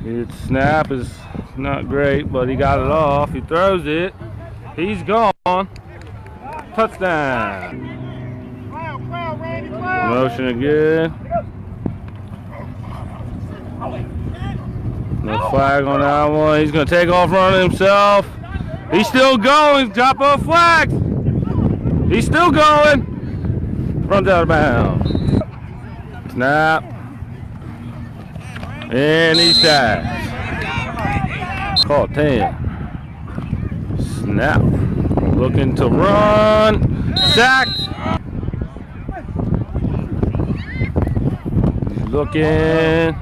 His snap is not great, but he got it off. He throws it. He's gone. Touchdown. Motion again. No flag on that one. He's going to take off running himself. He's still going. Drop both flags. He's still going. Runs out of bounds. Snap. And he's sacked. Call 10. Snap. Looking to run. Sacked. He's looking.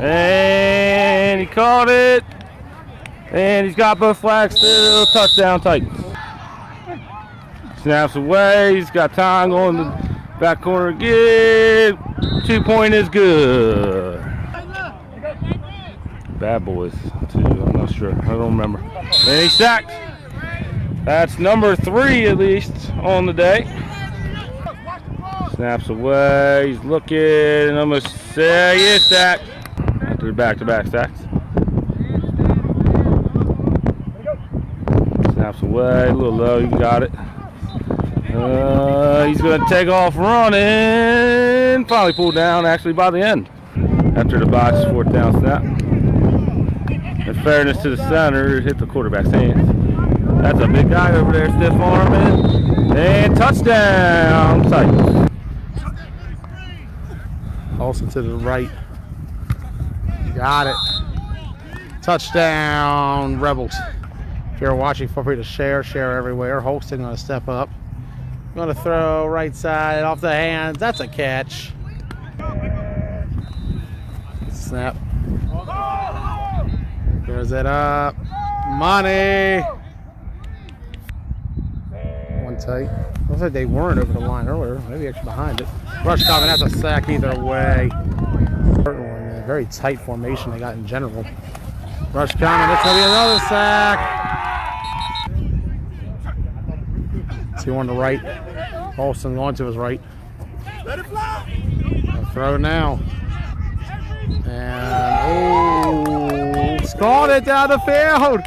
And he caught it. And he's got both flags still. Touchdown Titans. Snaps away. He's got time going to the back corner again. 2-point is good. Bad boys, too. I'm not sure. I don't remember. And he's sacked. That's number 3 at least on the day. Snaps away. He's looking. I'm going to say he is sacked. After back-to-back sacks. Snaps away. A little low. You got it. He's going to take off running. Finally pulled down actually by the end. After the box 4th down snap. In fairness to the center, hit the quarterback's hands. That's a big guy over there, stiff arming. And touchdown Titans. Also to the right. Got it. Touchdown Rebels. If you're watching, feel free to share everywhere. Holston going to step up. Going to throw right side off the hands. That's a catch. Snap. Throws it up. Money. One tight. Looks like they weren't over the line earlier. Maybe actually behind it. Rush coming. That's a sack either way. Very tight formation they got in general. Rush coming. That's going to be another sack. 2 on the right. Olsen going to his right. Let it fly. Throw now. And scored it down the field.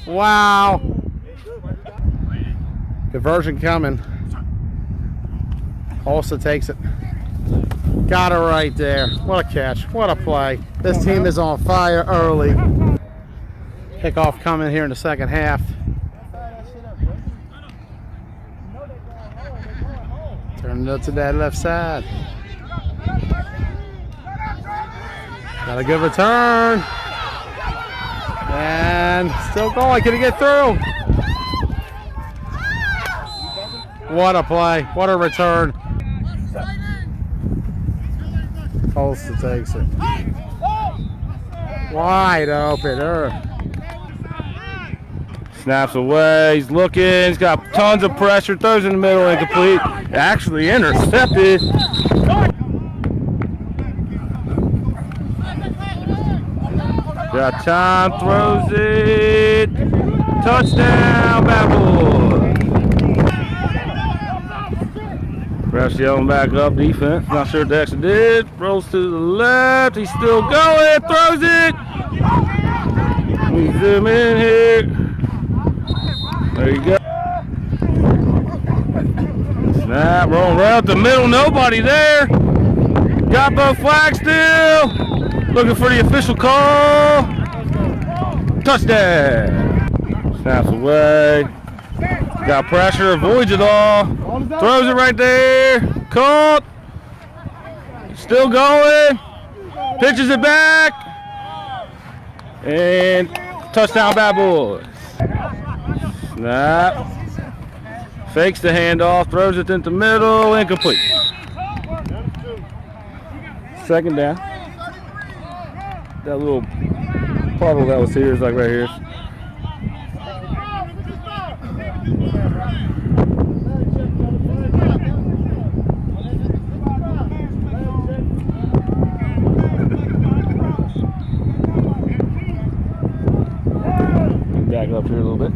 Wow. Conversion coming. Olsen takes it. Got it right there. What a catch. What a play. This team is on fire early. Kickoff coming here in the second half. Turn it to that left side. Got a good return. And still going. Can he get through? What a play. What a return. Holster takes it. Wide open. Snaps away. He's looking. He's got tons of pressure. Throws in the middle. Incomplete. Actually intercepted. Got time. Throws it. Touchdown, Bad Boy. Refs yelling back up. Defense. Not sure if they actually did. Rolls to the left. He's still going. Throws it. We zoom in here. There you go. Snap, roll right up the middle, nobody there. Got both flags still. Looking for the official call. Touchdown. Snaps away. Got pressure, avoids it all. Throws it right there. Caught. Still going. Pitches it back. And touchdown, Bad Boys. Snap. Fakes the handoff, throws it into the middle, incomplete. Second down. That little puddle that was here is like right here. Back up here a little bit.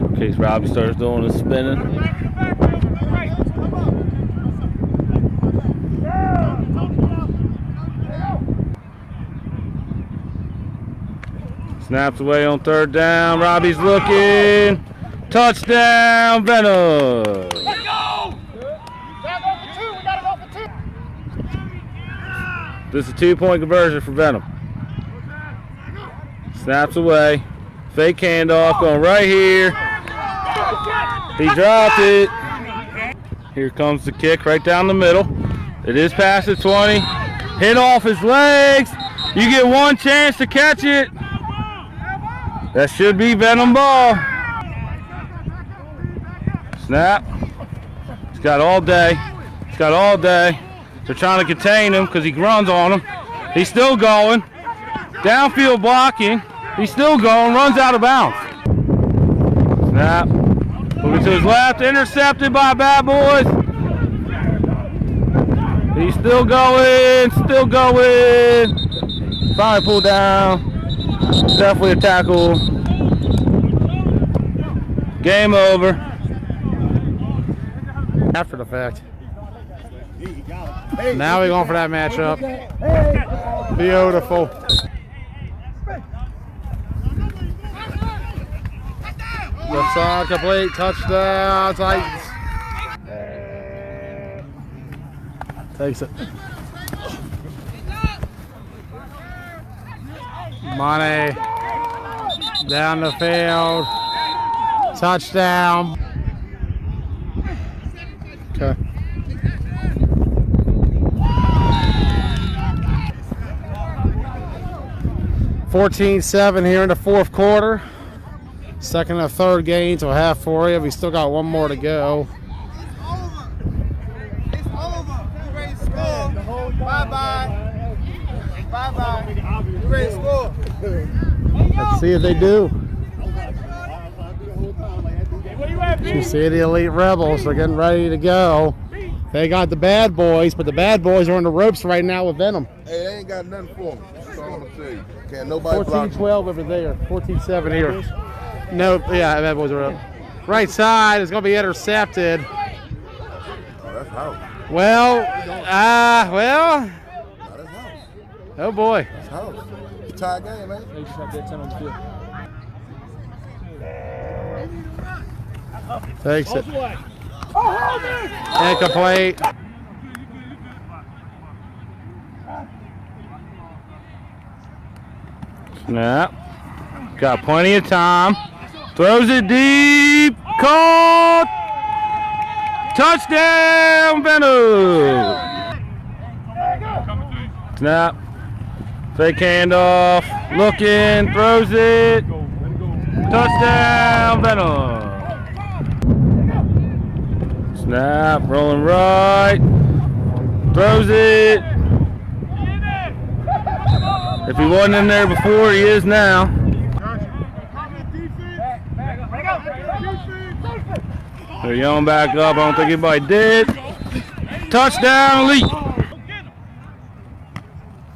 In case Robbie starts doing his spinning. Snaps away on third down. Robbie's looking. Touchdown, Venom. Let's go! This is a 2-point conversion for Venom. Snaps away. Fake handoff going right here. He dropped it. Here comes the kick right down the middle. It is past the 20. Hit off his legs. You get one chance to catch it. That should be Venom ball. Snap. He's got all day. He's got all day. They're trying to contain him because he runs on him. He's still going. Downfield blocking. He's still going. Runs out of bounds. Snap. Moving to his left. Intercepted by Bad Boys. He's still going. Still going. Finally pulled down. Definitely a tackle. Game over. After the fact. Now we're going for that matchup. Beautiful. Left side complete. Touchdown. Titans. Takes it. Money. Down the field. Touchdown. Okay. $14-7 here in the fourth quarter. Second and third gain to a half for you. We still got one more to go. It's over. You ready to score? Bye-bye. Bye-bye. You ready to score? Let's see if they do. You see the Elite Rebels are getting ready to go. They got the Bad Boys, but the Bad Boys are on the ropes right now with Venom. Hey, they ain't got nothing for me. That's all I'm gonna tell you. Can't nobody block me. 14-12 over there. 14-7 here. No, yeah, Bad Boys are up. Right side is going to be intercepted. Oh, that's house. Well, No, that's house. oh boy. That's house. It's a tie game, man. They just have that 10 on the field. Takes it. Incomplete. Snap. Got plenty of time. Throws it deep. Caught. Touchdown, Venom. Snap. Fake handoff. Looking. Throws it. Touchdown, Venom. Snap. Rolling right. Throws it. If he wasn't in there before, he is now. They're yelling back up. I don't think anybody did. Touchdown, Elite.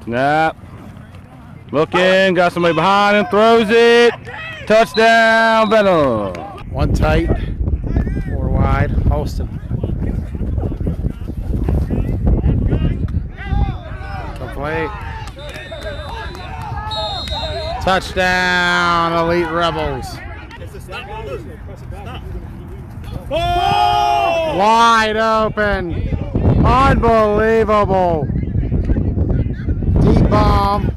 Snap. Looking. Got somebody behind him. Throws it. Touchdown, Venom. One tight. Four wide. Holston. Complete. Touchdown, Elite Rebels. Wide open. Unbelievable. Deep bomb.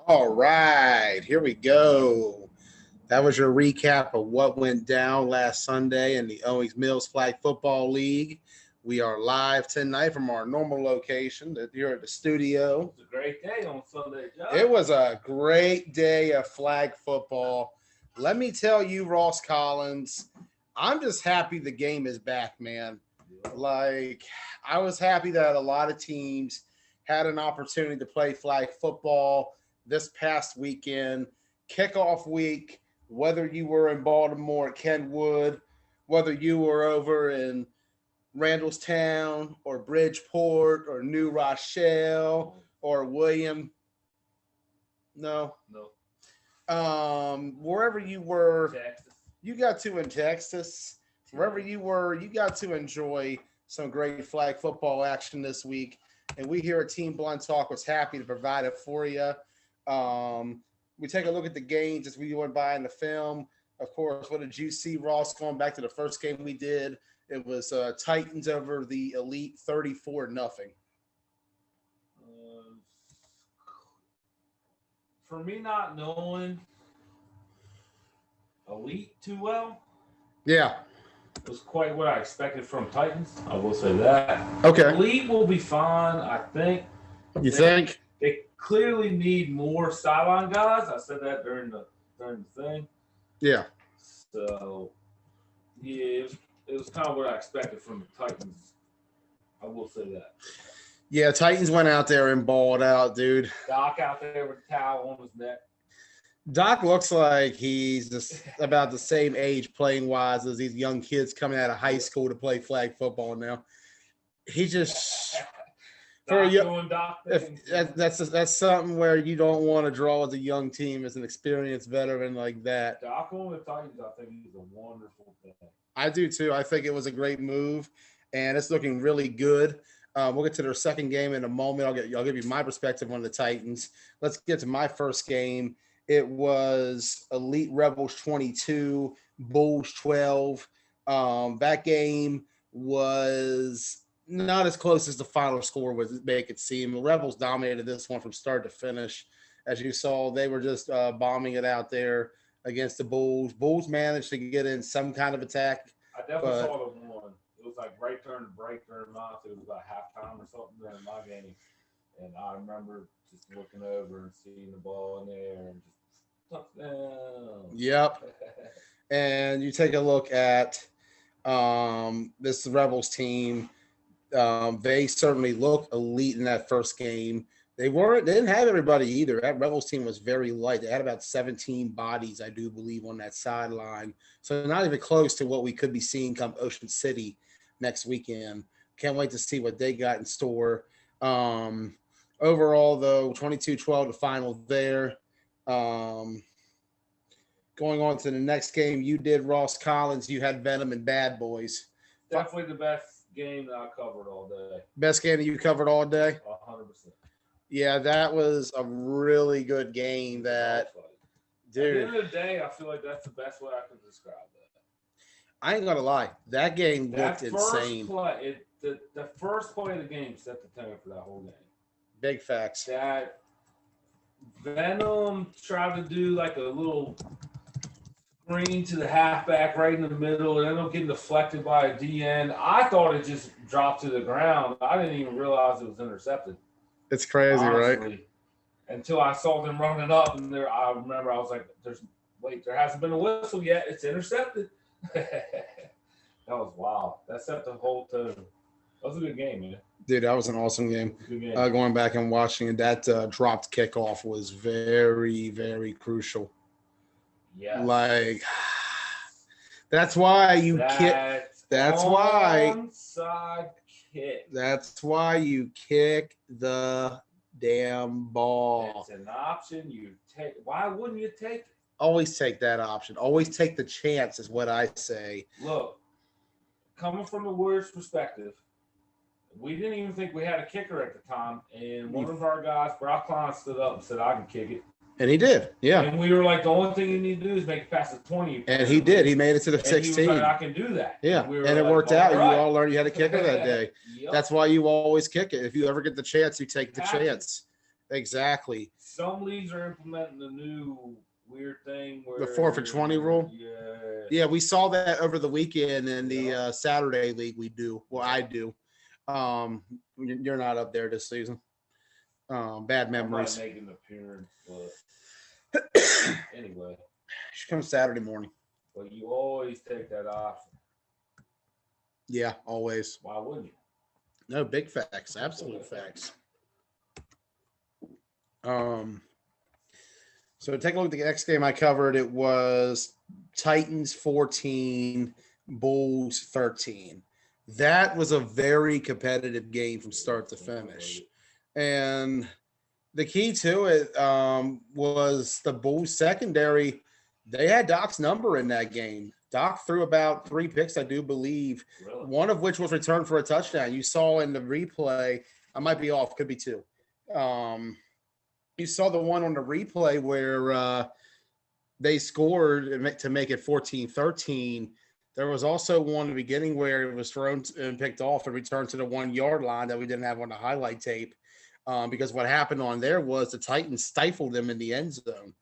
All right, here we go. That was your recap of what went down last Sunday in the Owings Mills Flag Football League. We are live tonight from our normal location here at the studio. It was a great day on Sunday, John. It was a great day of flag football. Let me tell you, Ross Collins, I'm just happy the game is back, man. Like, I was happy that a lot of teams had an opportunity to play flag football this past weekend. Kickoff week, whether you were in Baltimore at Kenwood, whether you were over in Randallstown or Bridgeport or New Rochelle or William. No. Wherever you were, Texas. you got to in Texas. wherever you were, you got to enjoy some great flag football action this week. And we here at Team Blunt Talk was happy to provide it for you. We take a look at the games as we went by in the film. Of course, what did you see, Ross? Going back to the first game we did, it was Titans over the Elite 34-0. For me, not knowing Elite too well, Yeah. was quite what I expected from Titans. I will say that. Okay. Elite will be fine, I think. You think? They clearly need more sideline guys. I said that during the thing. Yeah. So, yeah, it was kind of what I expected from the Titans. I will say that. Yeah, Titans went out there and balled out, dude. Doc out there with a towel on his neck. Doc looks like he's just about the same age playing wise as these young kids coming out of high school to play flag football now. He just that's something where you don't want to draw as a young team as an experienced veteran like that. Doc on the Titans, I think he's a wonderful thing. I do too. I think it was a great move, and it's looking really good. We'll get to their second game in a moment. I'll give you my perspective on the Titans. Let's get to my first game. It was Elite Rebels 22, Bulls 12. That game was not as close as the final score would make it seem. The Rebels dominated this one from start to finish. As you saw, they were just bombing it out there against the Bulls. Bulls managed to get in some kind of attack. I definitely saw the one. It was like right turn to break turn off. It was about halftime or something during my game. And I remember just looking over and seeing the ball in there and just touchdown. Yep. And you take a look at this Rebels team. They certainly look elite in that first game. They didn't have everybody either. That Rebels team was very light. They had about 17 bodies, I do believe, on that sideline. So not even close to what we could be seeing come Ocean City next weekend. Can't wait to see what they got in store. Overall, though, 22-12 the final there. Going on to the next game, you did Ross Collins. You had Venom and Bad Boys. Definitely the best game that I covered all day. Best game that you covered all day? 100%. Yeah, that was a really good game. That, dude. At the end of the day, I feel like that's the best way I can describe that. I ain't gonna lie, that game looked insane. The first play of the game set the tone for that whole game. Big facts. That Venom tried to do like a little screen to the halfback right in the middle, and ended up getting deflected by a DN. I thought it just dropped to the ground. I didn't even realize it was intercepted. It's crazy, honestly, right? Until I saw them running up, and I remember I was like, there hasn't been a whistle yet. It's intercepted. That was wild. That set the whole tone. That was a good game, man. Dude, that was an awesome game. Good game. Going back and watching it, that dropped kickoff was very, very crucial. Yeah. Like, that's why you kick. That's why. Onside kick. That's why you kick the damn ball. It's an option you take. Why wouldn't you take it? Always take that option. Always take the chance is what I say. Look, coming from the Warriors' perspective, we didn't even think we had a kicker at the time. And one of our guys, Brock Klein, stood up and said, I can kick it. And he did. Yeah. And we were like, the only thing you need to do is make it past the 20. And he did. He made it to the 16. He was like, I can do that. Yeah. And it worked out. You all learned you had a kicker that day. Yep. That's why you always kick it. If you ever get the chance, you take the chance. Exactly. Some leagues are implementing the new weird thing where the 4 for 20 rule. Yeah, we saw that over the weekend in the Saturday league. We do. Well, I do. You're not up there this season. Bad memories. I might make an appearance, but anyway. She comes Saturday morning. But you always take that option. Yeah, always. Why wouldn't you? No, big facts. Absolute facts. So take a look at the next game I covered. It was Titans 14, Bulls 13. That was a very competitive game from start to finish. And the key to it was the Bulls secondary They had Doc's number in that game. Doc threw about 3 picks, I do believe, Really? one of which was returned for a touchdown. You saw in the replay, I might be off, could be 2. You saw the one on the replay where they scored to make it 14-13. There was also one in the beginning where it was thrown and picked off and returned to the 1-yard line that we didn't have on the highlight tape. Because what happened on there was the Titans stifled them in the end zone.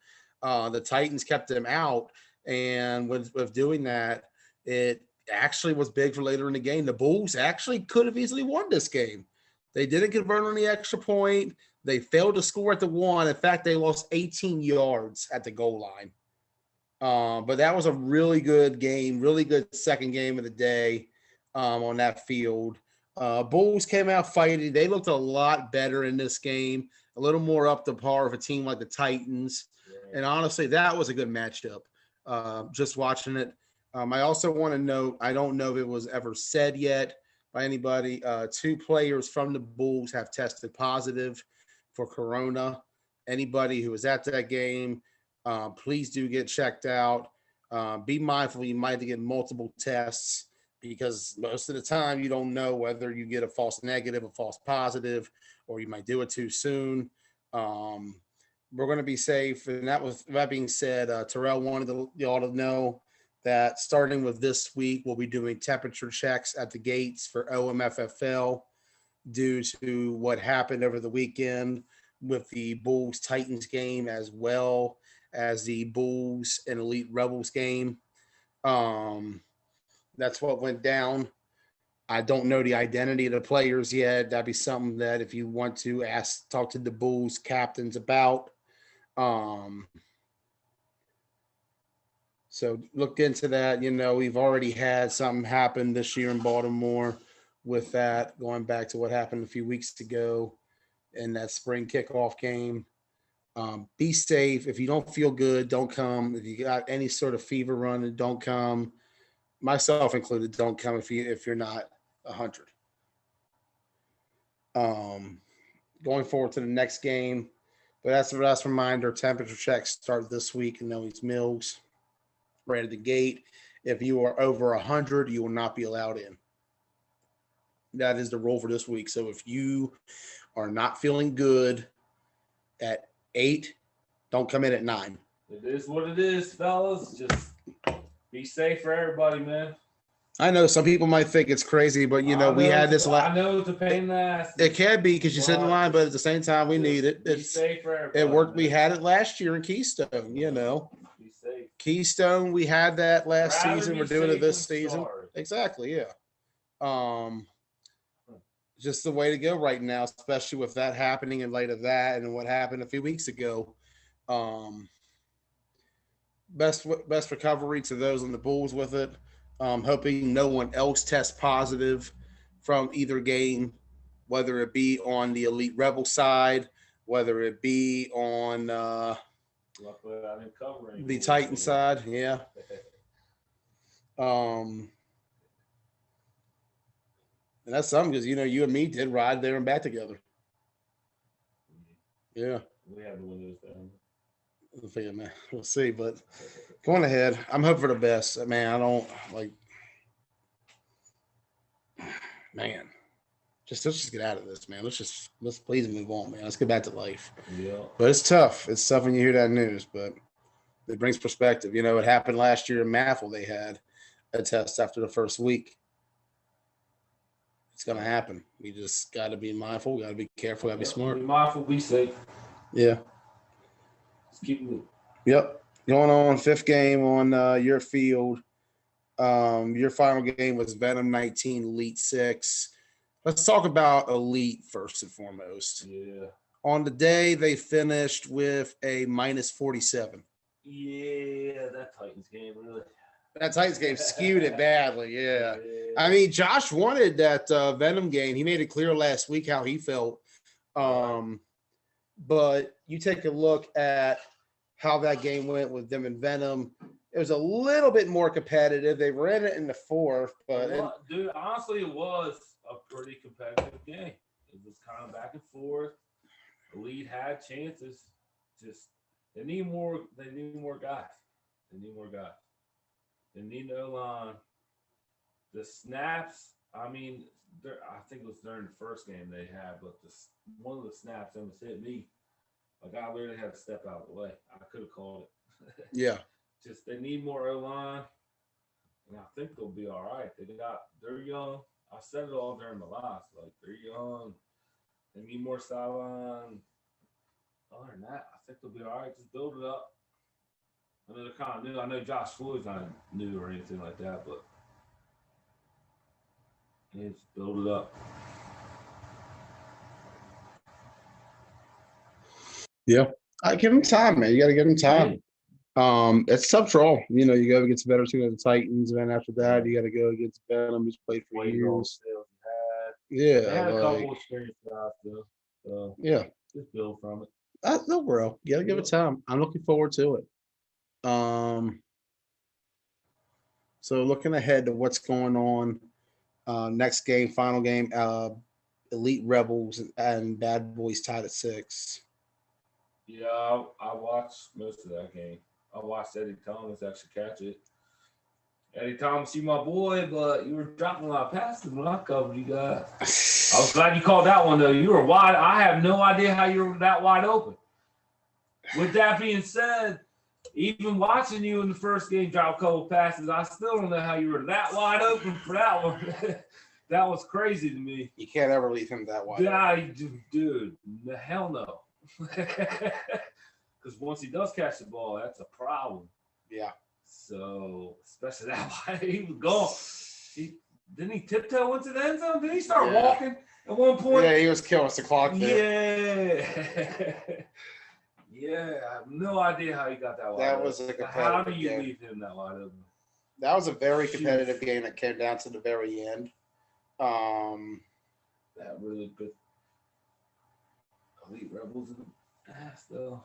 The Titans kept them out, and with doing that, it actually was big for later in the game. The Bulls actually could have easily won this game. They didn't convert on the extra point. They failed to score at the 1. In fact, they lost 18 yards at the goal line. But that was a really good game, really good second game of the day on that field. Bulls came out fighting. They looked a lot better in this game, a little more up to par of a team like the Titans. And honestly, that was a good matchup. Just watching it. I also want to note, I don't know if it was ever said yet by anybody, 2 players from the Bulls have tested positive for corona. Anybody who was at that game, please do get checked out. Be mindful, you might get multiple tests because most of the time you don't know whether you get a false negative, a false positive, or you might do it too soon. We're going to be safe. And that being said, Terrell wanted y'all to know that starting with this week, we'll be doing temperature checks at the gates for OMFFL due to what happened over the weekend with the Bulls Titans game, as well as the Bulls and Elite Rebels game. That's what went down. I don't know the identity of the players yet. That'd be something that if you want to talk to the Bulls captains about. So look into that. We've already had something happen this year in Baltimore with that, going back to what happened a few weeks ago in that spring kickoff game. Be safe. If you don't feel good, don't come. If you got any sort of fever running, don't come. Myself included, don't come if you're not 100. Going forward to the next game, but that's a last reminder. Temperature checks start this week in those Mills, right at the gate. If you are over 100, you will not be allowed in. That is the rule for this week. So if you are not feeling good at 8, don't come in at 9. It is what it is, fellas. Just be safe for everybody, man. I know some people might think it's crazy, but we had this. I know it's a pain in the ass. It can be because you sit in line, but at the same time, we need it. Be safe for everybody. It worked. Man. We had it last year in Keystone. Be safe. Keystone, we had that last season. We're doing it this season. Sorry. Exactly. Yeah. Just the way to go right now, especially with that happening in light of that and what happened a few weeks ago. Best recovery to those on the Bulls with it. Hoping no one else tests positive from either game, whether it be on the Elite Rebel side, whether it be on the Titan side. Yeah. And that's something because, you and me did ride there and back together. Yeah. We have the windows down. Man, we'll see, but going ahead, I'm hoping for the best. Man, I don't man. Let's just get out of this, man. Let's please move on, man. Let's get back to life. Yeah. But it's tough. It's tough when you hear that news, but it brings perspective. It happened last year in MAFL. They had a test after the first week. It's gonna happen. We just got to be mindful. We got to be careful. Got to be smart. Be mindful. Be safe. Yeah. Just keep moving. Yep. Going on 5th game on your field. Your final game was Venom 19, Elite 6. Let's talk about Elite first and foremost. Yeah. On the day, they finished with a -47. Yeah, that Titans game really. That Titans game skewed it badly. Yeah. I mean, Josh wanted that Venom game. He made it clear last week how he felt. But you take a look at how that game went with them and Venom. It was a little bit more competitive. They ran it in the 4th, but dude, honestly, it was a pretty competitive game. It was kind of back and forth. The lead had chances. Just they need more guys. They need more guys. They need no line. The snaps, I mean, I think it was during the first game they had, but one of the snaps almost hit me. Like I literally had to step out of the way. I could have called it. Yeah. Just they need more O line, and I think they'll be all right. They're young. I said it all during the last. Like they're young. They need more sideline. Other than that, I think they'll be all right. Just build it up. I know they're kind of new. I know Josh Floyd's not new or anything like that, but yeah, just build it up. Yeah. I give him time, man. You got to give him time. It's tough draw. You know, you go against better team than the Titans, and then after that, you got to go against Venom, who's played for years. Yeah, they had a couple experienced guys though. So yeah, just build from it. No, bro. You got to give it time. I'm looking forward to it. So looking ahead to what's going on, next game, final game, Elite Rebels and Bad Boys tied at 6. Yeah, I watched most of that game. I watched Eddie Thomas actually catch it. Eddie Thomas, you my boy, but you were dropping a lot of passes when I covered you guys. I was glad you called that one, though. You were wide. I have no idea how you were that wide open. With that being said, even watching you in the first game drop a couple passes, I still don't know how you were that wide open for that one. That was crazy to me. You can't ever leave him that wide open. Dude, the hell no. Because once he does catch the ball, that's a problem. Yeah. So, especially that wide, he was gone. Didn't he tiptoe into the end zone? Did he start walking at one point? Yeah, he was killing us the clock there. Yeah. Yeah, I have no idea how he got that wide That open. was a competitive How do you game. leave him that wide open? That was a very competitive game that came down to the very end. That really good. Elite Rebels in the ass, though.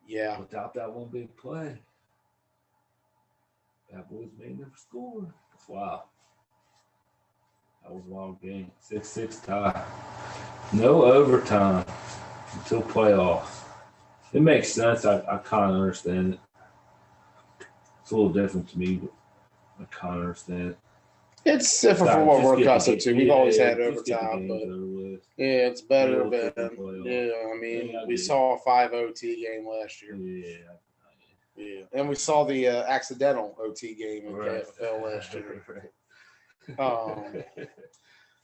Yeah. Without that one big play, Bad Boys may never score. That's wild. That was a wild game. 6-6 tie. No overtime until playoffs. It makes sense. I kind of understand it. It's a little different to me, but I kind of understand it. It's different from what we're accustomed to. We've always had overtime, but yeah, it's better than I mean, we saw a 5 OT game last year. Yeah, and we saw the accidental OT game in KFL last year.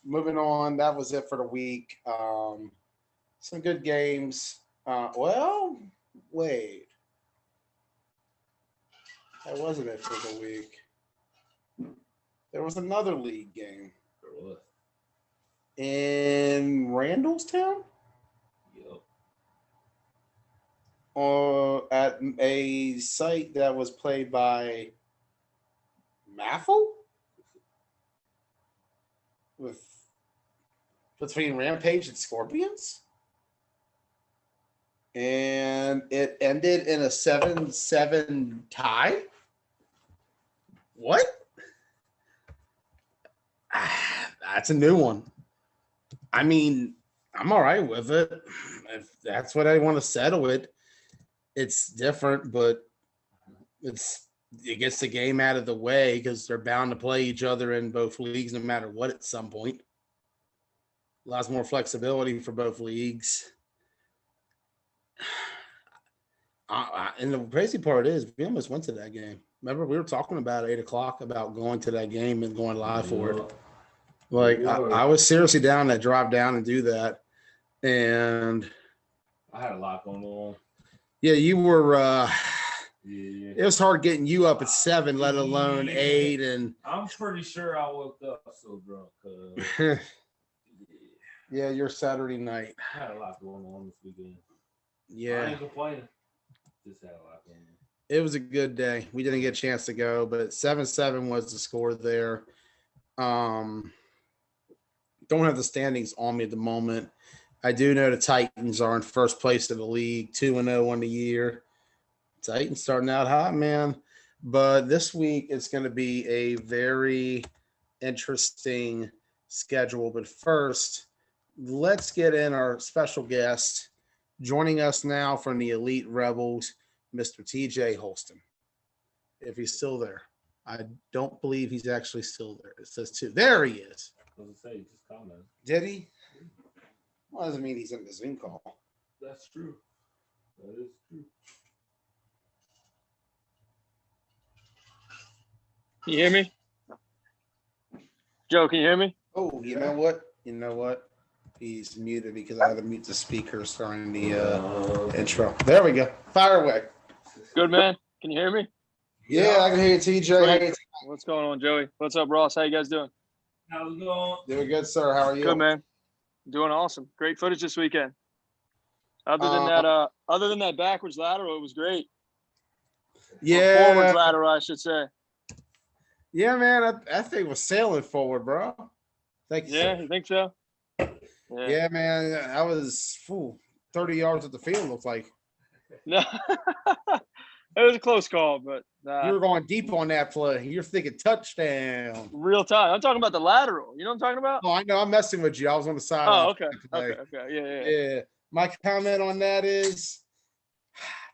Moving on, that was it for the week. Some good games. Well, wait, that wasn't it for the week. There was another league game in Randallstown. Yep. At a site that was played by Maffle between Rampage and Scorpions. And it ended in a 7-7 tie. What? That's a new one. I mean, I'm all right with it. If that's what I want to settle it, it's different, but it gets the game out of the way because they're bound to play each other in both leagues no matter what at some point. Lots more flexibility for both leagues. And the crazy part is we almost went to that game. Remember, we were talking about 8 o'clock about going to that game and going live for it. Like, I was seriously down to drive down and do that. And I had a lot going on. Yeah, you were it was hard getting you up at 7, let alone 8. And I'm pretty sure I woke up so drunk. Yeah, your Saturday night. I had a lot going on this weekend. Yeah. I ain't complaining. Just had a lot going on. It was a good day. We didn't get a chance to go, but 7-7 was the score there. Don't have the standings on me at the moment. I do know the Titans are in first place in the league, 2-0 on the year. Titans starting out hot, man. But this week it's going to be a very interesting schedule. But first, let's get in our special guest. Joining us now from the Elite Rebels, Mr. TJ Holston. if he's still there. I don't believe he's actually still there. It says 2. There he is. What does it say? Just comment. Did he? Well, doesn't mean he's in the Zoom call. That's true. That is true. Can you hear me? Joe, can you hear me? Oh, you know what? You know what? He's muted because I had to mute the speakers during the intro. There we go. Fire away. Good, man. Can you hear me? Yeah, I can hear you, TJ. Hey, What's going on, Joey? What's up, Ross? How you guys doing? How's it going? doing good, sir. How are you? Good, man. Doing awesome. Great footage this weekend. Other than that backwards lateral, it was great. Or forwards Yeah. lateral, I should say. Yeah, man. That thing was sailing forward, bro. Thank you. Yeah, Sir. you think so? Yeah, man. I was 30 yards at the field, looked like. No. It was a close call, but You were going deep on that play. You're thinking touchdown. real time. I'm talking about the lateral. You know what I'm talking about? Oh, I know. I'm messing with you. I was on the Oh, sideline. okay. today. Okay. Yeah. Yeah. My comment on that is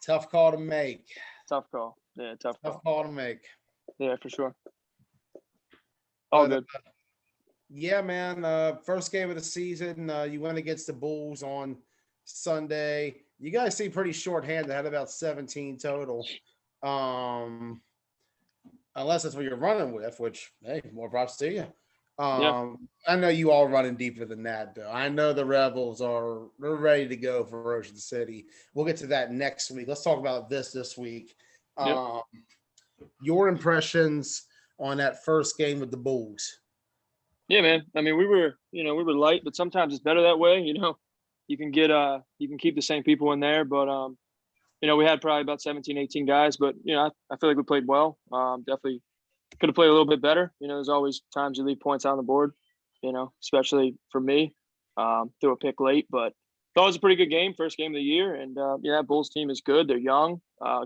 tough call to make. Tough call. Yeah, tough call. Tough call to make. Yeah, for sure. All But, good. Yeah, man. First game of the season. You went against the Bulls on Sunday. You guys seem pretty shorthanded. Had about 17 total. Unless that's what you're running with, which, hey, more props to you. I know you all running deeper than that, though. I know the Rebels they're ready to go for Ocean City. We'll get to that next week. Let's talk about this week. Yep. Your impressions on that first game with the Bulls. Yeah, man. I mean, we were light, but sometimes it's better that way. You can keep the same people in there, but we had probably about 17, 18 guys, but I feel like we played well. Definitely could have played a little bit better. There's always times you leave points on the board, especially for me, threw a pick late, but thought it was a pretty good game, first game of the year. And that Bulls team is good. They're young.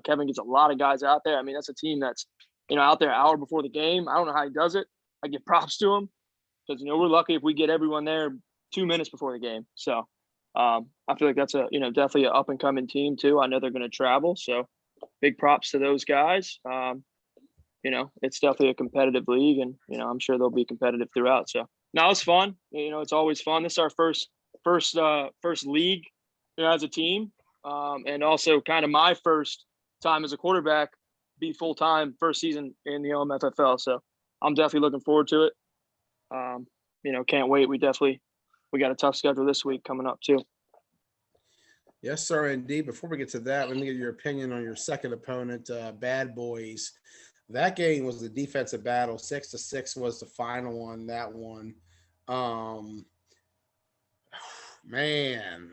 Kevin gets a lot of guys out there. I mean, that's a team that's, out there an hour before the game. I don't know how he does it. I give props to him because, we're lucky if we get everyone there 2 minutes before the game. So I feel like that's definitely an up and coming team too. I know they're going to travel. So big props to those guys. It's definitely a competitive league and, I'm sure they'll be competitive throughout. So now it's fun. It's always fun. This is our first league, as a team. And also kind of my first time as a quarterback, be full-time first season in the OMFFL. So I'm definitely looking forward to it. Can't wait. We got a tough schedule this week coming up too. Yes, sir, indeed. Before we get to that, let me get your opinion on your second opponent, Bad Boys. That game was the defensive battle. 6-6 was the final on that one. Man.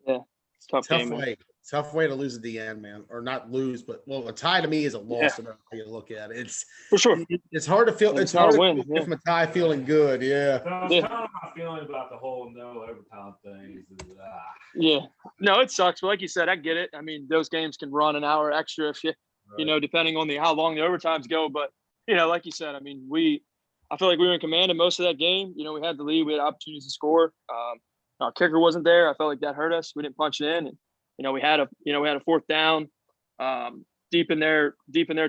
Yeah, it's tough game, way. man. Tough way to lose at the end, man. Or not lose, but a tie to me is a loss. No matter how you look at it. It's for sure. It's hard to feel. It's hard to win with a tie feeling good. Yeah. That's kind of my feeling about the whole no overtime thing. Yeah. No, it sucks. But like you said, I get it. I mean, those games can run an hour extra if you, depending on how long the overtimes go. But like you said, I mean, I feel like we were in command of most of that game. We had the lead. We had opportunities to score. Our kicker wasn't there. I felt like that hurt us. We didn't punch it in. And, we had a fourth down deep in their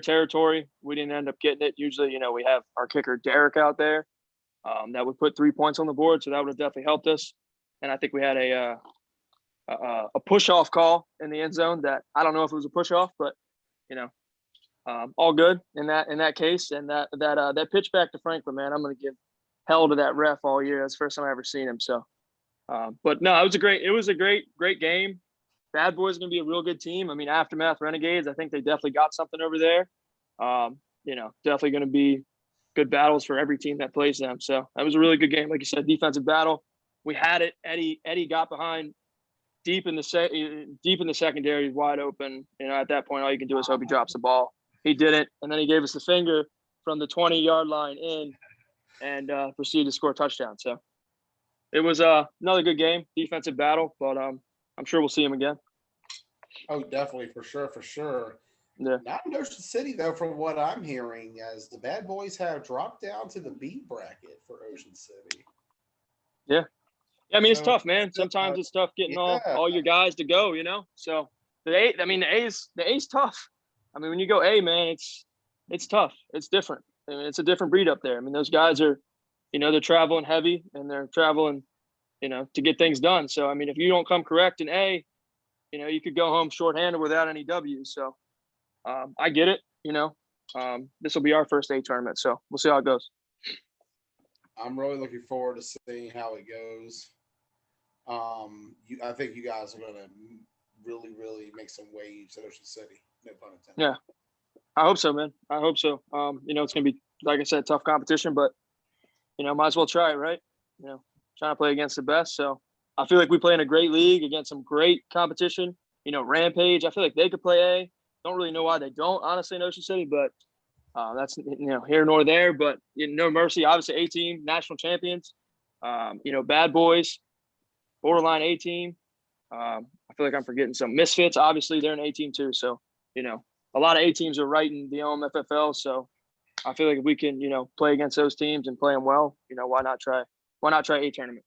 territory. We didn't end up getting it. Usually, we have our kicker Derek out there that would put 3 points on the board, so that would have definitely helped us. And I think we had a push off call in the end zone that I don't know if it was a push off, but all good in that case. And that pitch back to Franklin, man, I'm going to give hell to that ref all year. That's the first time I ever seen him. So, but no, it was a great game. Bad Boys are going to be a real good team. I mean, Aftermath Renegades, I think they definitely got something over there. Definitely going to be good battles for every team that plays them. So that was a really good game. Like you said, defensive battle. We had it. Eddie got behind deep in the secondary, wide open. At that point, all you can do is hope he drops the ball. He didn't, and then he gave us the finger from the 20-yard line in, and proceeded to score a touchdown. So it was another good game, defensive battle. But I'm sure we'll see him again. Oh, definitely, for sure. Yeah. Not in Ocean City, though, from what I'm hearing, as the Bad Boys have dropped down to the B bracket for Ocean City. Yeah. I mean, it's tough, man. Sometimes it's tough getting all your guys to go, So the A's tough. I mean, when you go A, man, it's tough. It's different. I mean, it's a different breed up there. I mean, those guys are, they're traveling heavy and they're traveling, to get things done. So, I mean, if you don't come correct in A, you could go home shorthanded without any W's. So, I get it. This will be our first A tournament, so we'll see how it goes. I'm really looking forward to seeing how it goes. I think you guys are going to really, really make some waves at Ocean City. No pun intended. Yeah, I hope so, man. I hope so. It's going to be, like I said, tough competition, but, might as well try it, right? Trying to play against the best. So I feel like we play in a great league against some great competition. Rampage, I feel like they could play A. Don't really know why they don't, honestly, in Ocean City, but that's, here nor there. But, no mercy, obviously, A team, national champions, bad boys, borderline A team. I feel like I'm forgetting some Misfits. Obviously, they're an A team too. So, a lot of A teams are right in the OMFFL. So I feel like if we can, play against those teams and play them well, why not try A tournament?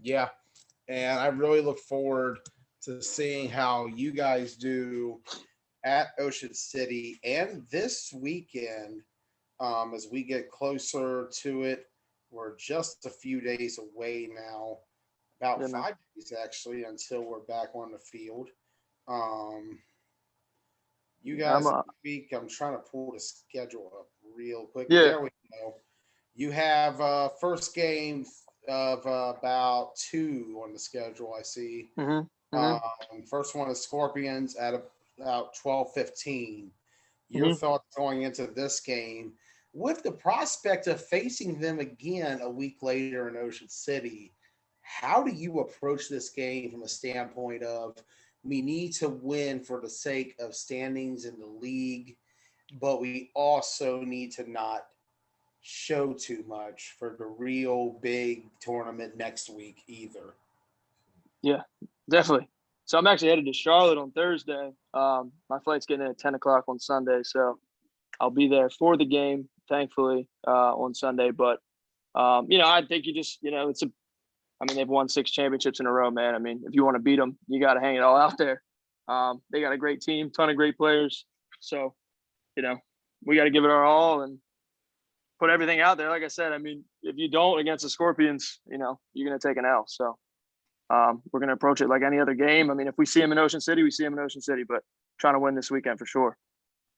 Yeah. And I really look forward to seeing how you guys do at Ocean City and this weekend as we get closer to it. We're just a few days away now, about 5 days actually, until we're back on the field. You guys, week, I'm trying to pull the schedule up real quick. Yeah. There we go. You have first game of about 2 on the schedule, I see. First one is Scorpions at about 12:15. Your thoughts going into this game with the prospect of facing them again a week later in Ocean City? How do you approach this game from a standpoint of we need to win for the sake of standings in the league, but we also need to not show too much for the real big tournament next week either? Yeah, definitely. So I'm actually headed to Charlotte on Thursday. My flight's getting in at 10 o'clock on Sunday, so I'll be there for the game, thankfully, on Sunday. But, I think you just, they've won 6 championships in a row, man. I mean, if you want to beat them, you got to hang it all out there. They got a great team, ton of great players. So, we got to give it our all and put everything out there. Like I said, I mean, if you don't against the Scorpions, you're going to take an L. So we're going to approach it like any other game. I mean, if we see them in Ocean City, we see them in Ocean City, but trying to win this weekend for sure.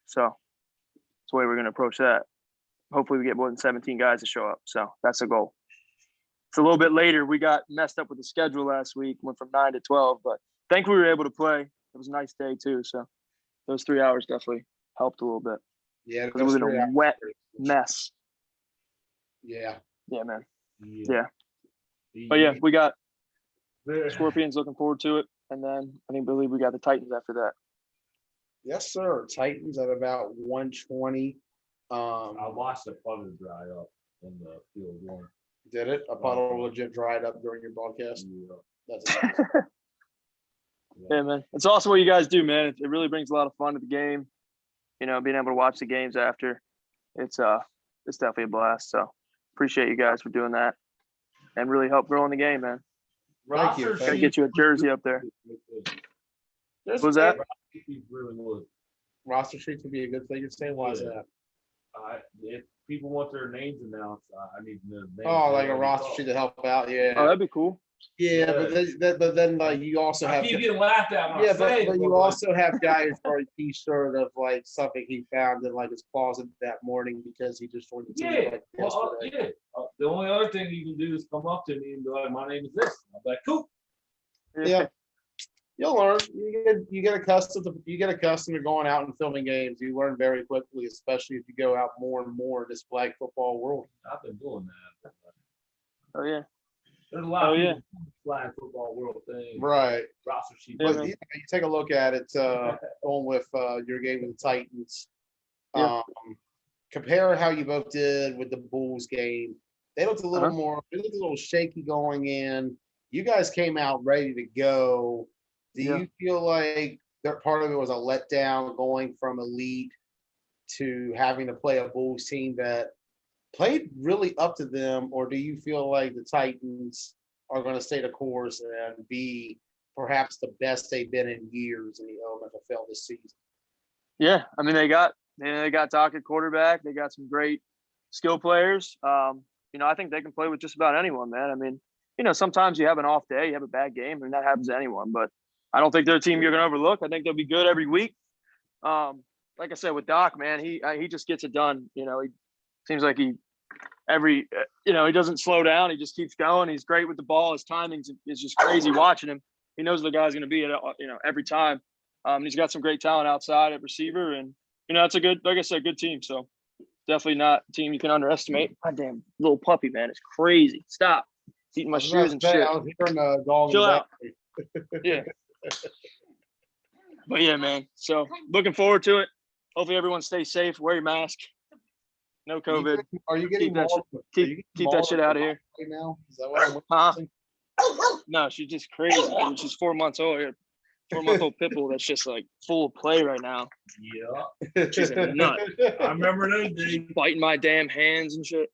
So that's the way we're going to approach that. Hopefully we get more than 17 guys to show up. So that's the goal. It's a little bit later. We got messed up with the schedule last week, went from 9 to 12, but thankfully we were able to play. It was a nice day too. So those 3 hours definitely helped a little bit. Yeah. It was in a wet mess. Yeah. Yeah, man. Yeah. But yeah, we got Scorpions, looking forward to it. And then I believe we got the Titans after that. Yes, sir. Titans at about 120. I watched the puddle dry up in the field one. Did it? A puddle legit dried up during your broadcast? Yeah. That's Yeah, man. It's awesome what you guys do, man. It really brings a lot of fun to the game. Being able to watch the games after. It's definitely a blast. So appreciate you guys for doing that and really help growing the game, man. Thank you. Gotta get you a jersey up there. What was that? Really would. Roster sheets would be a good thing. You're saying, why is that? If people want their names announced, I need to know the names. Oh, like a roster sheet to help out. Yeah. Oh, that'd be cool. Yeah, but then like you also have. I keep getting laughed at. Yeah, but you also have guys for a T-shirt of like something he found in like his closet that morning because he just joined the team. Yeah, like yesterday. The only other thing you can do is come up to me and be like, "My name is this." I'm like, "Cool." Yeah, you'll learn. You get accustomed to going out and filming games. You learn very quickly, especially if you go out more and more in this flag football world. I've been doing that. Oh yeah. There's a lot of flag football world thing. Right. Roster sheet. But you take a look at it on with your game with the Titans. Compare how you both did with the Bulls game. They looked a little more. They looked a little shaky going in. You guys came out ready to go. Do you feel like that part of it was a letdown going from elite to having to play a Bulls team that played really up to them, or do you feel like the Titans are going to stay the course and be perhaps the best they've been in years in the OMFFL this season? Yeah, I mean they got They got Doc at quarterback. They got some great skill players. I think they can play with just about anyone, man. I mean, sometimes you have an off day, you have a bad game, and that happens to anyone. But I don't think they're a team you're going to overlook. I think they'll be good every week. Like I said, with Doc, man, he just gets it done. He seems like he doesn't slow down. He just keeps going. He's great with the ball. His timing is just crazy watching him. He knows the guy's going to be at every time. He's got some great talent outside at receiver, and it's a good, like I said, good team. So definitely not a team you can underestimate. My damn little puppy, man, it's crazy. Stop. It's eating my shoes and shit. I was hearing the dog. Chill out. Yeah. But yeah, man. So looking forward to it. Hopefully everyone stays safe. Wear your mask. No COVID. Are you getting keep that shit out of here? Right now? Is that what I'm No, she's just crazy. Dude. She's 4 months old. 4-month-old pit bull that's just like full of play right now. Yeah. She's a nut. I remember those days. Biting my damn hands and shit.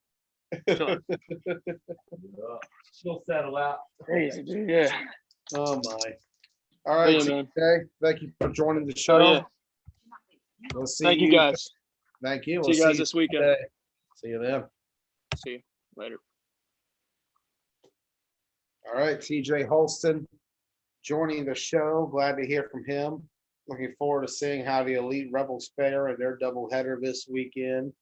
Yeah. She'll settle out. Crazy, dude. Yeah. Oh my. All right, Yeah, man. TJ. Thank you for joining the show. Oh, yeah. We'll see Thank you guys. Thank you. See you guys this weekend. today. See you then. See you later. All right, TJ Holston joining the show. Glad to hear from him. Looking forward to seeing how the Elite Rebels fare in their doubleheader this weekend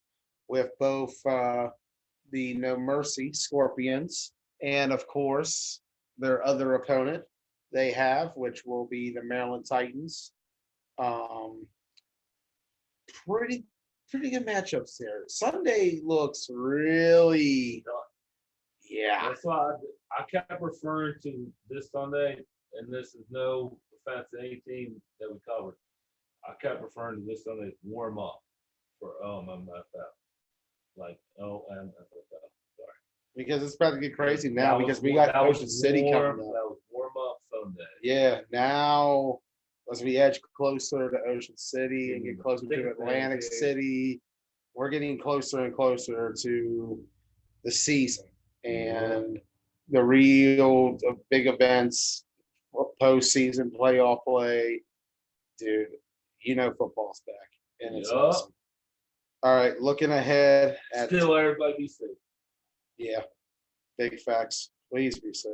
with both the No Mercy Scorpions and, of course, their other opponent they have, which will be the Maryland Titans. Pretty good matchups there. Sunday looks really, yeah. That's why I kept referring to this Sunday, and this is no offense to any team that we covered. I kept referring to this Sunday as warm up for OMFFL. Like OMFFL. Sorry. Because it's about to get crazy now because we that got was Ocean City coming up. That was warm up Sunday. Yeah, now as we edge closer to Ocean City and get closer to Atlantic City, we're getting closer and closer to the season and the real big events, postseason playoff play. Dude, football's back and it's awesome. All right, looking ahead at Still everybody be safe. Yeah, big facts. Please be safe.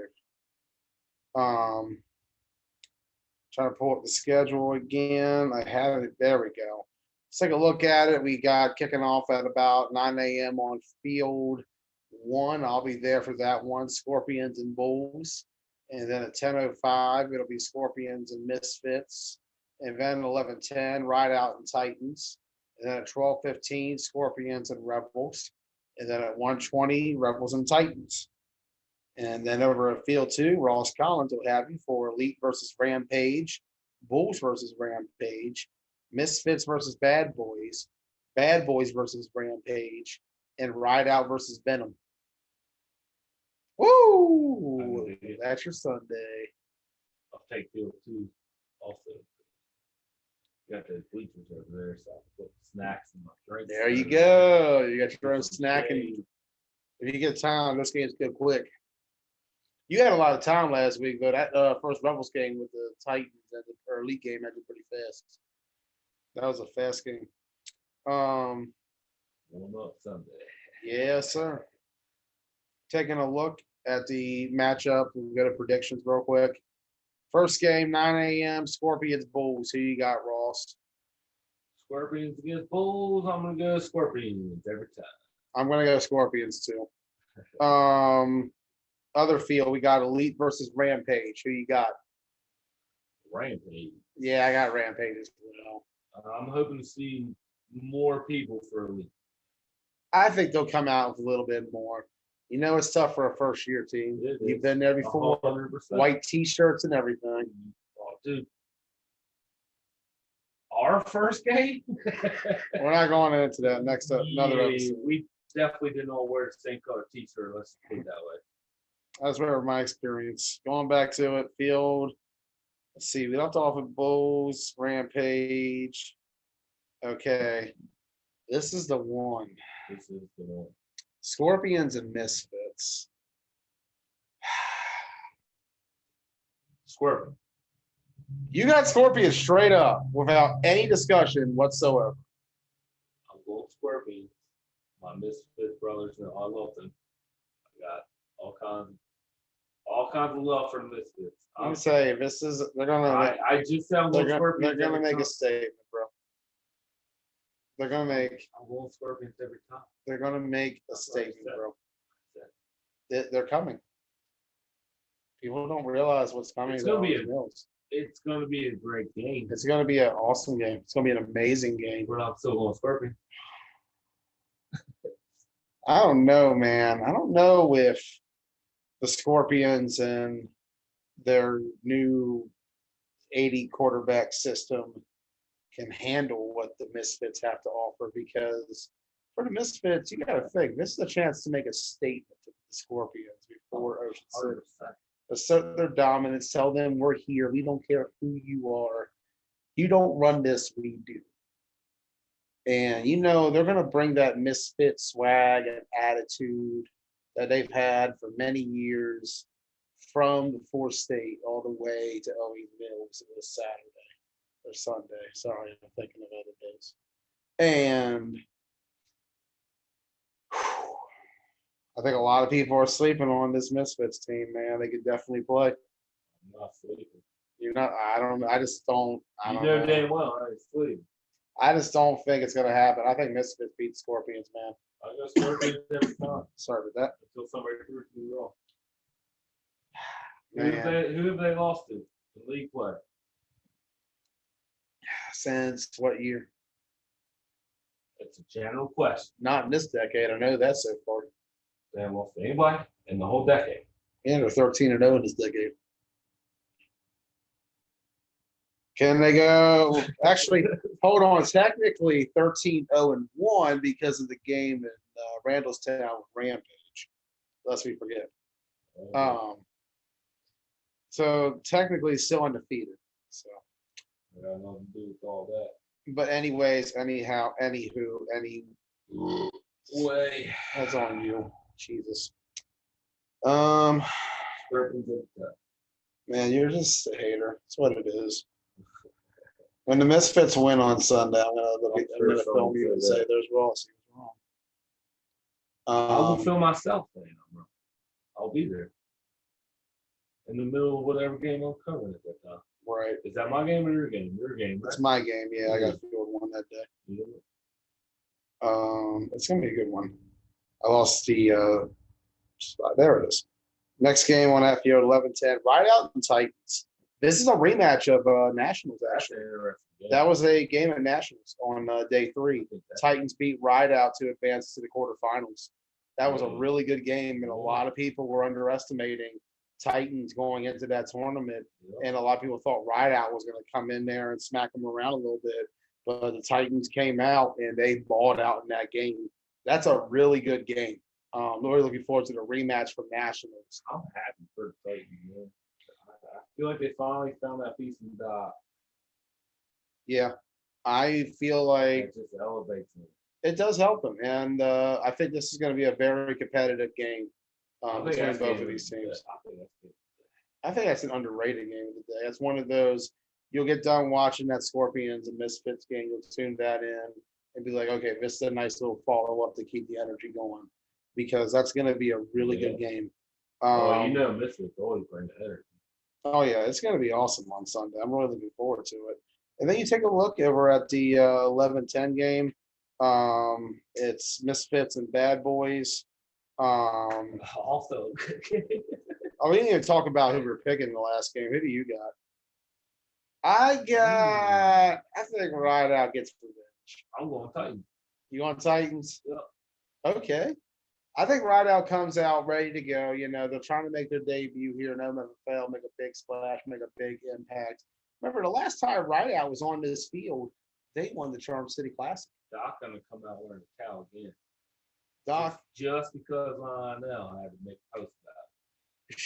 Trying to pull up the schedule again. I have it. There we go. Let's take a look at it. We got kicking off at about 9 a.m. on field 1. I'll be there for that one. Scorpions and Bulls. And then at 10:05, it'll be Scorpions and Misfits. And then 11:10, Rideout and Titans. And then at 12:15, Scorpions and Rebels. And then at 1:20, Rebels and Titans. And then over at Field 2, Ross Collins will have you for Elite versus Rampage, Bulls versus Rampage, Misfits versus Bad Boys versus Rampage, and Rideout versus Venom. Woo! That's your Sunday. I'll take Field 2 also. Got the bleachers over there, so I can put snacks in my drinks. There you go. You got your own snack, and if you get time, those games go quick. You had a lot of time last week, but that first Rebels game with the Titans and the Elite game ended pretty fast. That was a fast game. Warm up Sunday. Yes, sir. Taking a look at the matchup, we'll go to predictions real quick. First game, 9 a.m. Scorpions Bulls. Who you got, Ross? Scorpions against Bulls. I'm gonna go Scorpions every time. I'm gonna go Scorpions too. Other field, we got Elite versus Rampage. Who you got? Rampage. Yeah, I got Rampage as well. I'm hoping to see more people for Elite. I think they'll come out with a little bit more. It's tough for a first-year team. You've been there before. 100%. White T-shirts and everything. Oh, dude. Our first game? We're not going into that next another episode. We definitely didn't all wear the same color T-shirt. Let's put it that way. That's where my experience. Going back to it, field. Let's see. We left off with Bulls, Rampage. Okay. This is the one. This is the one. Scorpions and Misfits. Scorpion. You got Scorpions straight up without any discussion whatsoever. Scorpions. My Misfit brothers, and I love them. I got all kinds of love for the Misfits. I'm saying they're gonna I just sound they're going Scorpions. gonna every make a time. statement, bro. They're gonna make I'm going Scorpions every time. they're gonna make a That's what I statement, said. bro. They're coming. People don't realize what's coming. It's gonna be to Mills. It's going to be a great game. It's gonna be an awesome game. It's gonna be an amazing game. But I'm still going Scorpions. I don't know, man. I don't know if the Scorpions and their new 80 quarterback system can handle what the Misfits have to offer, because for the Misfits, you got to think this is a chance to make a statement to the Scorpions before Ocean City. 100%. Assert their dominance, tell them we're here. We don't care who you are. You don't run this, we do. And they're gonna bring that Misfit swag and attitude that they've had for many years from the fourth state all the way to OE Mills this Saturday or Sunday. Sorry, I'm thinking of other days. And I think a lot of people are sleeping on this Misfits team, man. They could definitely play. I'm not sleeping. You're not. I don't. I just don't. I You don't know know. damn well I ain't sleeping. I just don't think it's gonna happen. I think Misfits beat Scorpions, man. I go Scorpions every time Sorry about that. until somebody proves me wrong. Man. Who have they lost to in league play? Since what year? It's a general question. Not in this decade. I know that so far. They haven't lost to anybody in the whole decade. And they're 13-0 in this decade. Can they go? Actually, hold on. Technically, 13-0-1 because of the game in Randallstown with Rampage. Lest we forget. So technically, still undefeated. So. I got nothing to do with all that. But anyways, anyhow, Way. that's on you. Jesus. Scorpions every time. Man, you're just a hater. That's what it is. When the Misfits win on Sunday, I'm gonna film you and say there's Ross. He was I will wrong. feel myself saying I'm wrong. I'll be there. In the middle of whatever game I'm covering at that time. Right. Is that my game or your game? Your game, right? It's my game. Yeah, I got field one that day. It's gonna be a good one. I lost the there it is. Next game on that field, 11-10, right out in Titans. This is a rematch of Nationals, actually. That was a game at Nationals on day 3. Titans beat Rideout to advance to the quarterfinals. That was a really good game, and a lot of people were underestimating Titans going into that tournament, and a lot of people thought Rideout was going to come in there and smack them around a little bit, but the Titans came out and they balled out in that game. That's a really good game. Really looking forward to the rematch from Nationals. I'm happy for the Titans, man. I feel like they finally found that piece in Doc. Yeah, I feel like It just elevates me. it does help them, and I think this is going to be a very competitive game between both of these teams. I think that's an underrated game of the day. It's one of those, you'll get done watching that Scorpions and Misfits game, you'll tune that in and be like, okay, this is a nice little follow-up to keep the energy going, because that's going to be a really good game. Misfits always bring the energy. Oh, yeah, it's going to be awesome on Sunday. I'm really looking forward to it. And then you take a look over at the 11-10 game. It's Misfits and Bad Boys. Also, We didn't even talk about who we're picking in the last game. Who do you got? I think Rideout gets revenge. I'm going Titans. You on Titans? Yeah. Okay. I think Rideout comes out ready to go. They're trying to make their debut here in OMFFL, make a big splash, make a big impact. Remember, the last time Rideout was on this field, they won the Charm City Classic. Doc gonna come out wearing a cow again. Doc, Just because I know I had to make a post about it.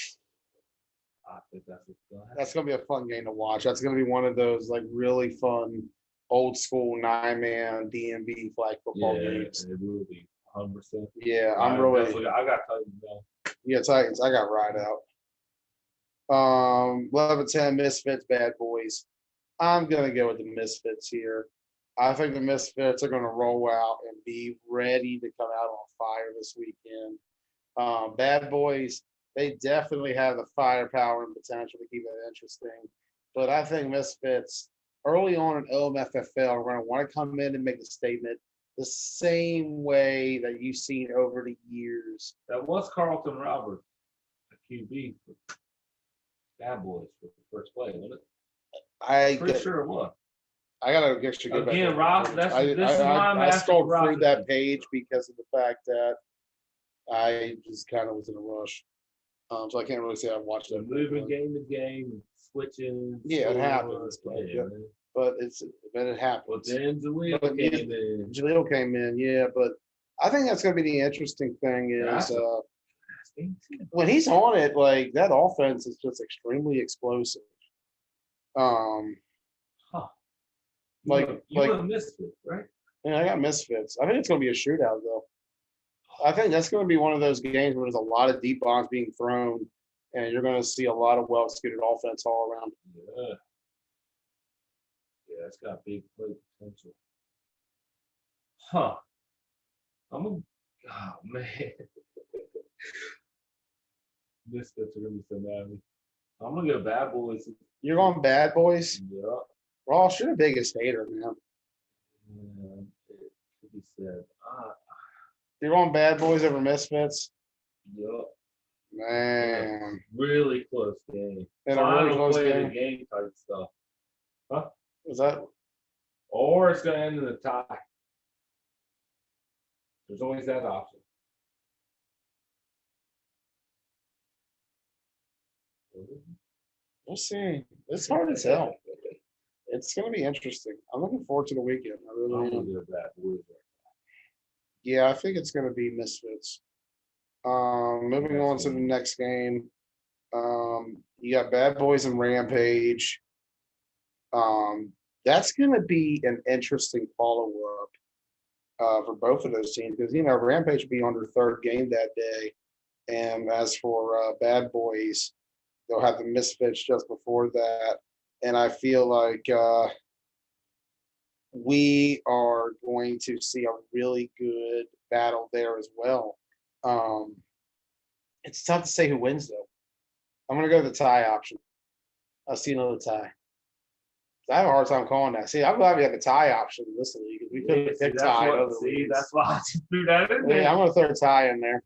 I think that's what's going to happen. that's going to be a fun game to watch. That's going to be one of those really fun, old school 9-man DMV flag football games. It will be 100%. Yeah, I got Titans now. Yeah, Titans. I got Rideout. 11-10 Misfits, Bad Boys. I'm gonna go with the Misfits here. I think the Misfits are going to roll out and be ready to come out on fire this weekend. Bad Boys, they definitely have the firepower and potential to keep it interesting. But I think Misfits early on in OMFFL are going to want to come in and make a statement the same way that you've seen over the years. That was Carlton Roberts, a QB for Bad Boys for the first play, wasn't it? Pretty sure it was. I gotta get you good Again, Rob, this is why I'm I asking scrolled Rob through that page because of the fact that I just kind of was in a rush. So I can't really say I've watched it. Moving game to game, switching. Yeah, it happens. Yeah, but it happens. Well, then Jaleel came in. Jaleel came in, yeah, but I think that's going to be the interesting thing is when he's on it, like that offense is just extremely explosive. You Misfits, right? Yeah, I got Misfits. I think it's going to be a shootout, though. I think that's going to be one of those games where there's a lot of deep bombs being thrown, and you're going to see a lot of well-executed offense all around. Yeah. Yeah, it's got big play potential. Oh, man. Misfits are going to be so mad. I'm going to go Bad Boys. You're going Bad Boys? Yeah. Ross, you're the biggest hater, man. Yeah, it could be said. You're going Bad Boys over Misfits? Yup. Man. Really close game. And a really close game. Game type stuff. Huh? Is that? Or it's going to end in a tie. There's always that option. We'll see. It's hard to tell. It's going to be interesting. I'm looking forward to the weekend. I really am. Yeah, I think it's going to be Misfits. Moving on to the next game. You got Bad Boys and Rampage. That's going to be an interesting follow-up for both of those teams because, Rampage will be on their third game that day. And as for Bad Boys, they'll have the Misfits just before that. And I feel like we are going to see a really good battle there as well. It's tough to say who wins, though. I'm going to go the tie option. I'll see another tie. I have a hard time calling that. See, I'm glad we have a tie option in this league because we couldn't pick tie. That's why I just threw that in there. Yeah, I'm going to throw a tie in there.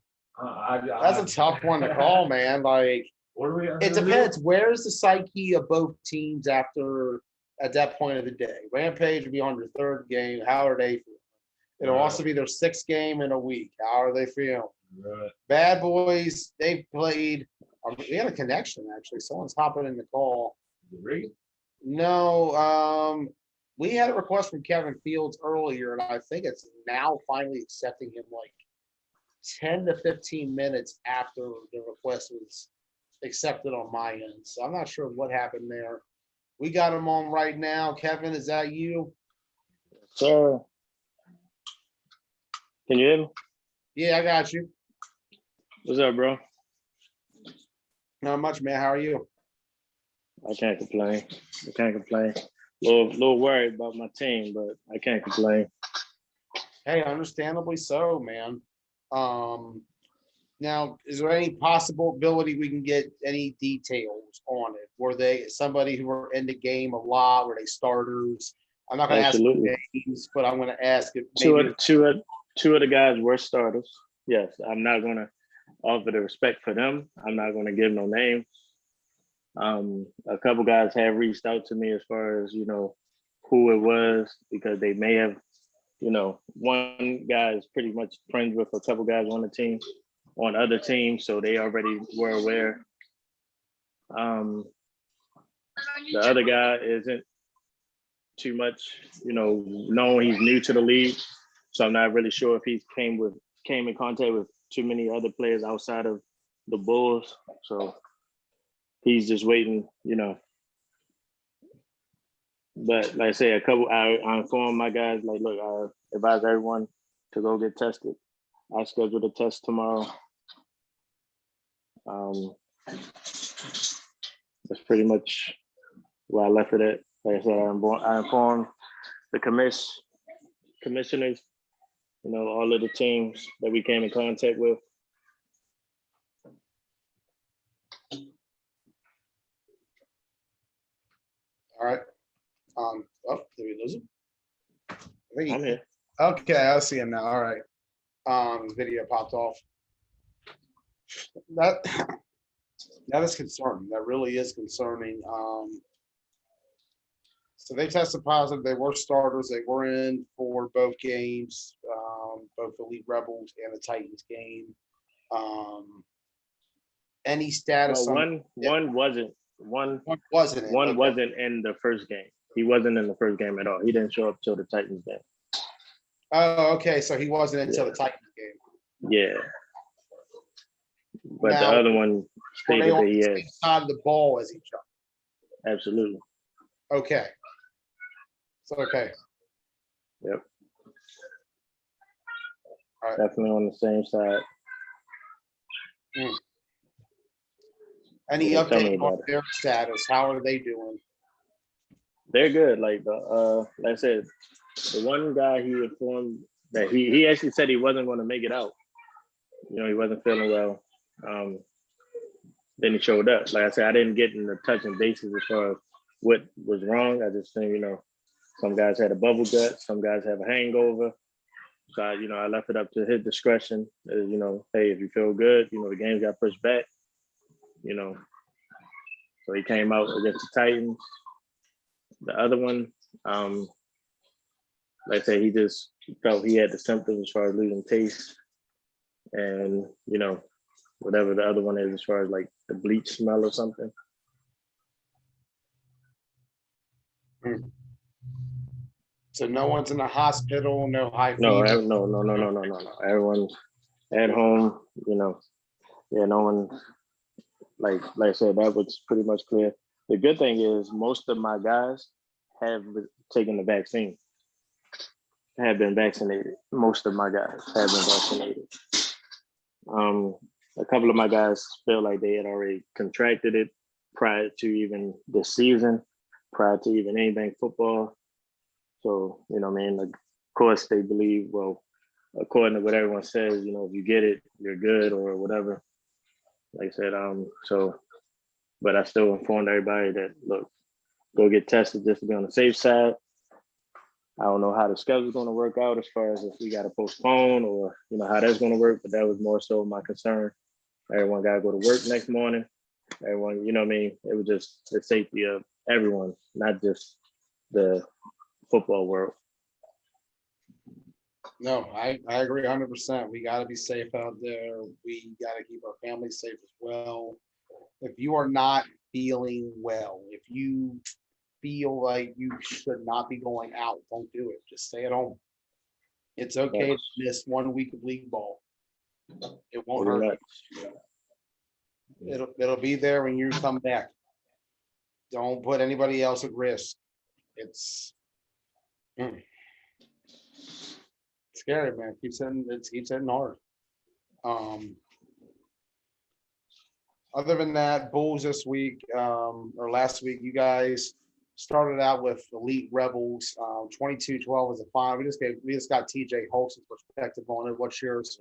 That's a tough one to call, man. Like, it depends. Where's the psyche of both teams at that point of the day? Rampage will be on their third game. How are they feeling? It'll also be their sixth game in a week. How are they feeling? Right. Bad Boys, they've played. We had a connection, actually. Someone's hopping in the call. Really? No, we had a request from Kevin Fields earlier, and I think it's now finally accepting him like 10 to 15 minutes after the request was accepted on my end. So I'm not sure what happened there. We got him on right now. Kevin, is that you? Sir. Can you hear me? Yeah, I got you. What's up, bro? Not much, man. How are you? I can't complain. Little worried about my team, but I can't complain. Hey, understandably so, man. Now, is there any possibility we can get any details on it? Were they somebody who were in the game a lot? Were they starters? I'm not going to ask names, but I'm going to ask if maybe two of the guys were starters. Yes, I'm not going to offer the respect for them. I'm not going to give no names. A couple guys have reached out to me as far as, who it was, because they may have, one guy is pretty much friends with a couple guys on the team, on other teams, so they already were aware. The other guy isn't too much, known. He's new to the league, so I'm not really sure if he came in contact with too many other players outside of the Bulls. So he's just waiting, But like I say, I informed my guys, like, look, I advise everyone to go get tested. I scheduled a test tomorrow. That's pretty much where I left it at. Like I said, I informed the commissioners, you know, all of the teams that we came in contact with. All right. Oh, did we lose him? I think I'm here. Okay, I see him now. All right. His video popped off. That is concerning. That really is concerning. So they tested positive. They were starters. They were in for both games, both Elite Rebels and the Titans game. Any status Well, on one wasn't Okay. wasn't in the first game. He wasn't in the first game at all. He didn't show up till the Titans game. Oh, okay. So he wasn't until the Titans game. Yeah. But Now, the other one Were stated they that on he the same is. side of the ball as each other? Absolutely. Okay. So okay. Yep. All right. Definitely on the same side. Any Yeah, tell me update on about it. their status? How are they doing? They're good. Like like I said, the one guy he informed that he actually said he wasn't going to make it out. You know, he wasn't feeling well. Then he showed up. Like I said, I didn't get in the touching bases as far as what was wrong. I just think, you know, some guys had a bubble gut, some guys have a hangover. So I left it up to his discretion. You know, hey, if you feel good, you know, the games got pushed back. You know, so he came out against the Titans. The other one, like I said, he just felt he had the symptoms as far as losing taste, and you know, whatever the other one is as far as like the bleach smell or something. So no one's in the hospital, no high No, fever. no. Everyone's at home. You know, yeah, no one. Like I said, that was pretty much clear. The good thing is most of my guys have taken the vaccine, have been vaccinated. Most of my guys have been vaccinated. A couple of my guys feel like they had already contracted it prior to even the season, prior to even anything football. So, you know what I mean? Of course, they believe, well, according to what everyone says, you know, if you get it, you're good or whatever. Like I said, but I still informed everybody that, look, go get tested just to be on the safe side. I don't know how the schedule's going to work out as far as if we got to postpone or, you know, how that's going to work, but that was more so my concern. Everyone got to go to work next morning. Everyone, you know what I mean? It was just the safety of everyone, not just the football world. No, I agree 100%. We got to be safe out there. We got to keep our families safe as well. If you are not feeling well, if you feel like you should not be going out, don't do it. Just stay at home. It's okay to miss 1 week of league ball. It won't hurt you. It'll be there when you come back. Don't put anybody else at risk. It's scary, man. It keeps hitting hard. Other than that, Bulls this week or last week, you guys started out with Elite Rebels, 22-12 as a final. We just got TJ Holtz's perspective on it. What's yours?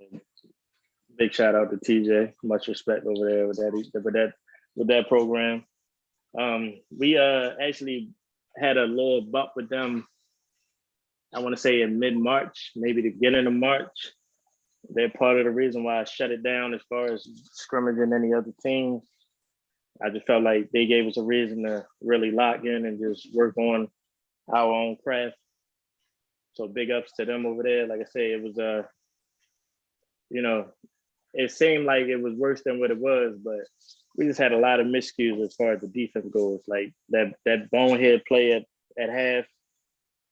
Big shout out to TJ. Much respect over there with that program. We actually had a little bump with them. I want to say in mid-March, maybe the beginning of March. They're part of the reason why I shut it down as far as scrimmaging any other teams. I just felt like they gave us a reason to really lock in and just work on our own craft. So big ups to them over there. Like I say, it was you know, it seemed like it was worse than what it was, but we just had a lot of miscues as far as the defense goes. Like that bonehead play at half,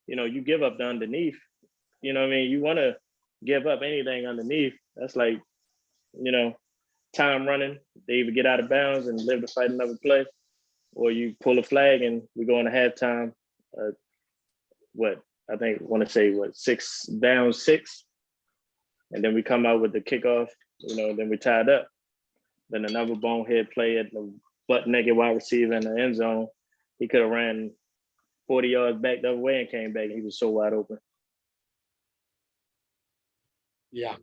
you know, you give up the underneath. You know what I mean? You want to give up anything underneath. That's like, you know, time running. They either get out of bounds and live to fight another play, or you pull a flag and we go into halftime. Six down, and then we come out with the kickoff. You know, then we tied up. Then another bonehead play at the butt naked wide receiver in the end zone. He could have ran 40 yards back the other way and came back, and he was so wide open. Yeah.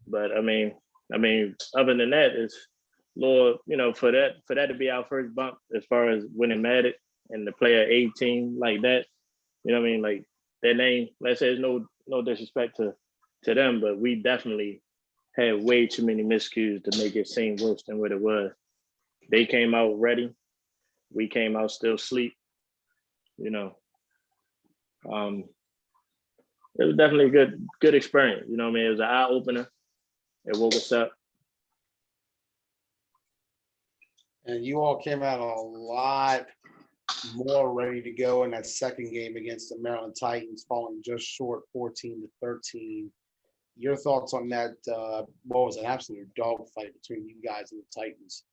But I mean, other than that, it's Lord, for that to be our first bump as far as when it mattered and to play an A team like that, like that name. Let's say it's no disrespect to them, but we definitely had way too many miscues to make it seem worse than what it was. They came out ready. We came out still asleep. It was definitely a good experience. It was an eye opener. It woke us up. And you all came out a lot more ready to go in that second game against the Maryland Titans, falling just short 14-13. Your thoughts on that? What was an absolute dogfight between you guys and the Titans?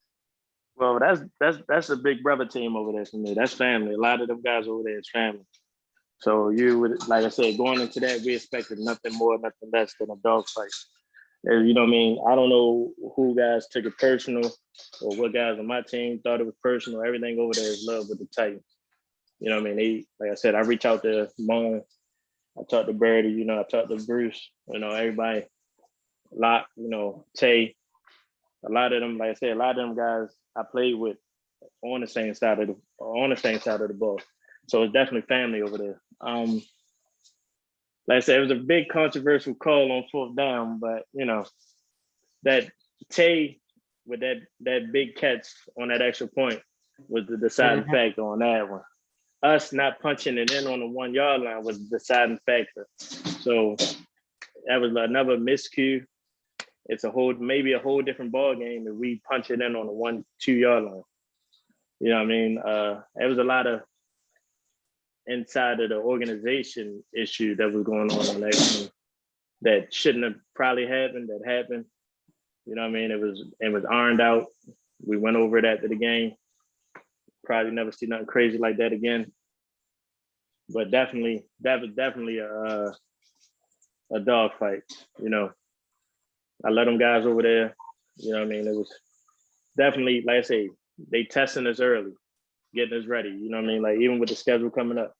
Well, that's a big brother team over there for me. That's family. A lot of them guys over there is family. So you would, like I said, going into that, we expected nothing more, nothing less than a dogfight. You know what I mean? I don't know who guys took it personal or what guys on my team thought it was personal. Everything over there is love with the Titans. You know what I mean? Like I said, I reach out to Moan. I talked to Birdie, I talked to Bruce, everybody, a lot, Tay, a lot of them, like I said, a lot of them guys I played with on the same side of the ball. So it's definitely family over there. Like I said, it was a big controversial call on fourth down, but that Tay with that big catch on that extra point was the deciding factor on that one. Us not punching it in on the 1 yard line was the deciding factor. So that was another miscue. It's maybe a whole different ball game if we punch it in on the 1-2 yard line. You know what I mean? There was a lot of inside of the organization issue that was going on that game that shouldn't have probably happened, that happened. You know what I mean? It was ironed out. We went over it after the game. Probably never see nothing crazy like that again. But that was definitely a dog fight. I let them guys over there. You know what I mean? It was definitely, like I say, they testing us early, getting us ready. You know what I mean? Like even with the schedule coming up,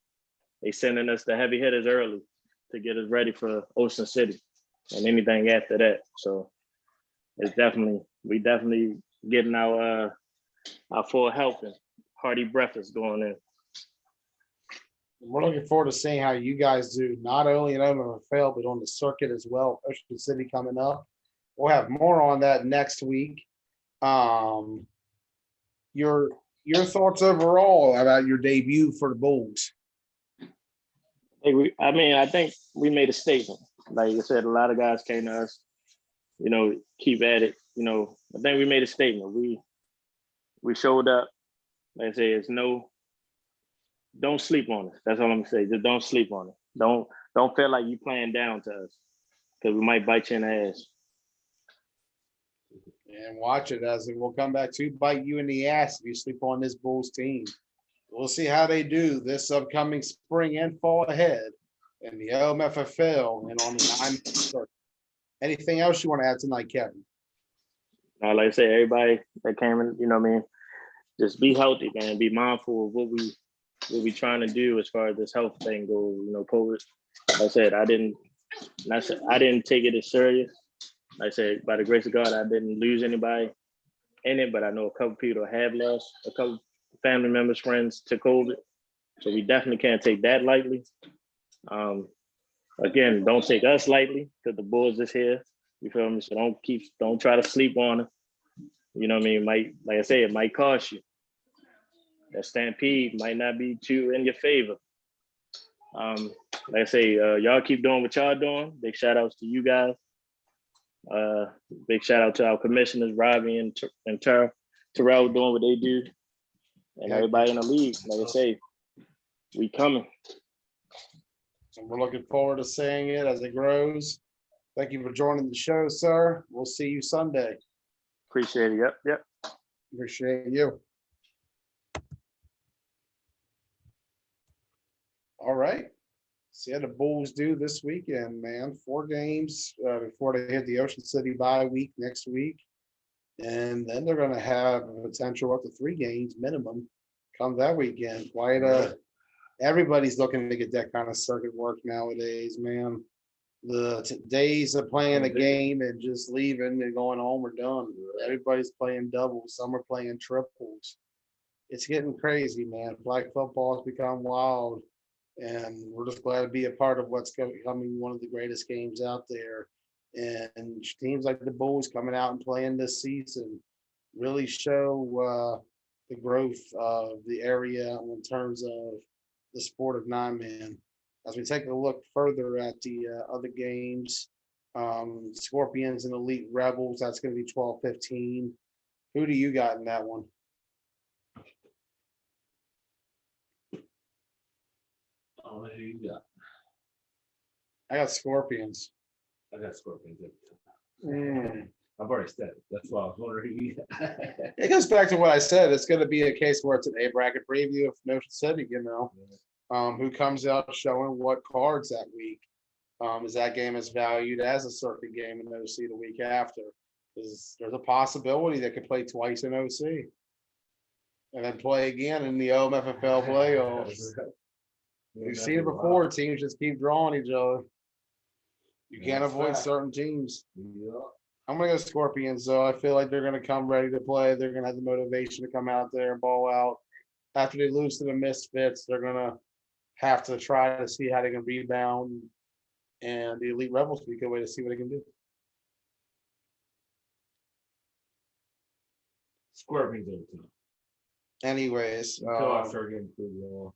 they sending us the heavy hitters early to get us ready for Ocean City and anything after that. So we definitely getting our full helping. Hearty breakfast going in. We're looking forward to seeing how you guys do, not only in OMFFL, but on the circuit as well. Ocean City coming up. We'll have more on that next week. Your thoughts overall about your debut for the Bulls? I think we made a statement. Like I said, a lot of guys came to us, keep at it. I think we made a statement. We showed up. Like I say, don't sleep on us. That's all I'm gonna say. Just don't sleep on it. Don't feel like you playing down to us, because we might bite you in the ass. And watch it as it will come back to bite you in the ass if you sleep on this Bulls team. We'll see how they do this upcoming spring and fall ahead in the OMFFL and on the 9 circuit. Anything else you want to add tonight, Kevin? Like I say, everybody that came in, just be healthy, man. Be mindful of what we trying to do as far as this health thing goes. COVID. Like I said, I didn't take it as serious. Like I said, by the grace of God, I didn't lose anybody in it, but I know a couple people have lost a couple family members, friends to COVID. So we definitely can't take that lightly. Again, don't take us lightly because the Bulls is here. You feel me? So don't try to sleep on it. You know what I mean? Like I say, it might cost you. That stampede might not be too in your favor. Like I say, y'all keep doing what y'all doing. Big shout outs to you guys. Big shout out to our commissioners, Robbie and Terrell doing what they do. And everybody in the league. Like I say, we coming. And we're looking forward to seeing it as it grows. Thank you for joining the show, sir. We'll see you Sunday. Appreciate it. Yep. Appreciate you. All right. See how the Bulls do this weekend, man. 4 games before they hit the Ocean City bye week next week. And then they're going to have a potential up to 3 games minimum come that weekend. Quite a Everybody's looking to get that kind of circuit work nowadays, man. The days of playing a game and just leaving and going home are done. Everybody's playing doubles. Some are playing triples. It's getting crazy, man. Flag football has become wild, and we're just glad to be a part of what's becoming one of the greatest games out there. And teams like the Bulls coming out and playing this season really show the growth of the area in terms of the sport of nine-man. As we take a look further at the other games, Scorpions and Elite Rebels, that's going to be 12-15. Who do you got in that one? Oh, who you got? I got Scorpions. I got Scorpions every time. I've already said it. That's why I was wondering who you got. It goes back to what I said. It's going to be a case where it's an A bracket preview of Ocean City, who comes out showing what cards that week. Is that game is valued as a circuit game in OC the week after? There's a possibility they could play twice in OC and then play again in the OMFFL playoffs. We've seen it before. Teams just keep drawing each other. You can't avoid certain teams. Yeah. I'm going to go Scorpions, though. I feel like they're going to come ready to play. They're going to have the motivation to come out there and ball out. After they lose to the Misfits, they're going to have to try to see how they can rebound. And the Elite Rebels will be a good way to see what they can do. Scorpions every time. Anyways, Until I start getting pretty long.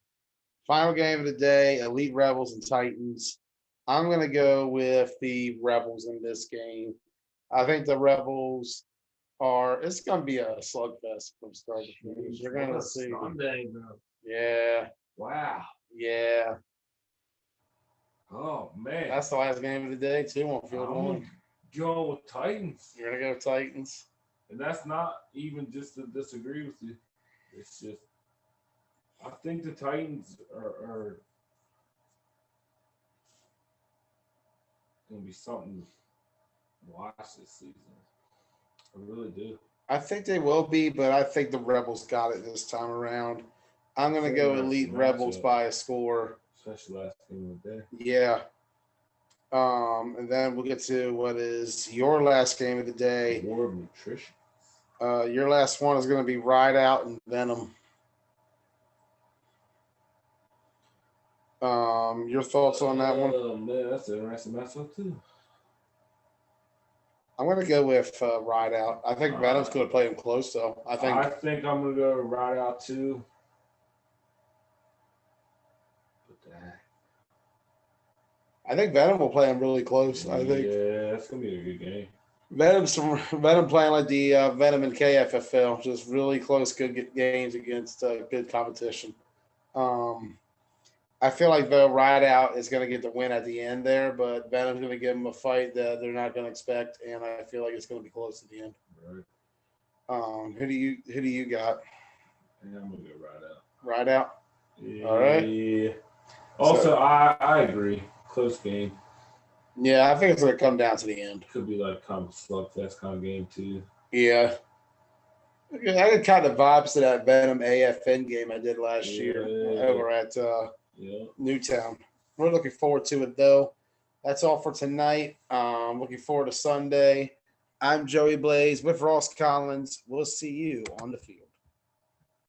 final game of the day, Elite Rebels and Titans. I'm going to go with the Rebels in this game. I think the Rebels it's going to be a slugfest from start to finish. You're going to see. Sunday, bro. Yeah. Wow. Yeah. Oh, man. That's the last game of the day, too, on field I'm one. going with Titans. You're going to go Titans. And that's not even just to disagree with you. It's just, I think the Titans are going to be something to watch this season. I really do. I think they will be, but I think the Rebels got it this time around. I'm going to go Elite Rebels by a score. Especially last game of the day. Yeah. And then we'll get to what is your last game of the day. War of nutrition. Your last one is going to be Ride Out and Venom. Your thoughts on that one? Oh, man, that's an interesting matchup, too. I'm going to go with Ride Out. I think Venom's going to play him close, though. I think I'm going to go Ride Out, too. I think Venom will play him really close. I think. Yeah, that's going to be a good game. Venom playing like the Venom and KFFL, just really close, good games against good competition. I feel like the Ride Out is going to get the win at the end there, but Venom's going to give them a fight that they're not going to expect, and I feel like it's going to be close at the end. Right. Who do you got? Yeah, I'm going to go Ride Out. Ride Out. Yeah. All right. Also, I agree. Close game. Yeah, I think it's going to come down to the end. Could be like kind of slugfest kind of game too. Yeah. I got kind of vibes to that Venom AFN game I did last year over at Newtown. We're looking forward to it, though. That's all for tonight. Looking forward to Sunday. I'm Joey Blaze with Ross Collins. We'll see you on the field.